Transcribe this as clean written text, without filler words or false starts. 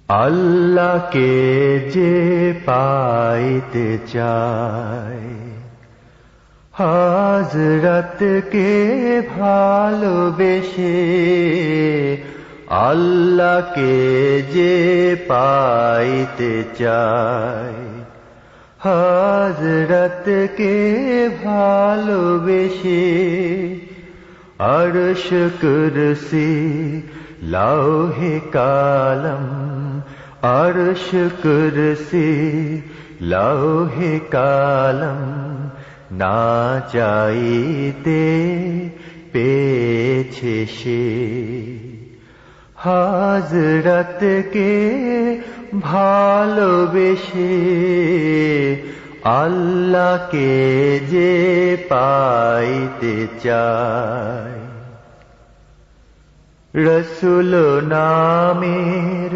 আল্লাহকে যে পাইতে চায়, হযরতকে ভালোবেসে। আল্লাহকে যে পাইতে চায়, হযরতকে ভালোবেসে। আরশ কুরসি লৌহে কালম, আরশ কুরসি লৌহে কালম, না চাইতে পেয়েছে সে। হযরতকে ভালোবেসে আল্লাহকে যে পাইতে চায়। রসূল নামের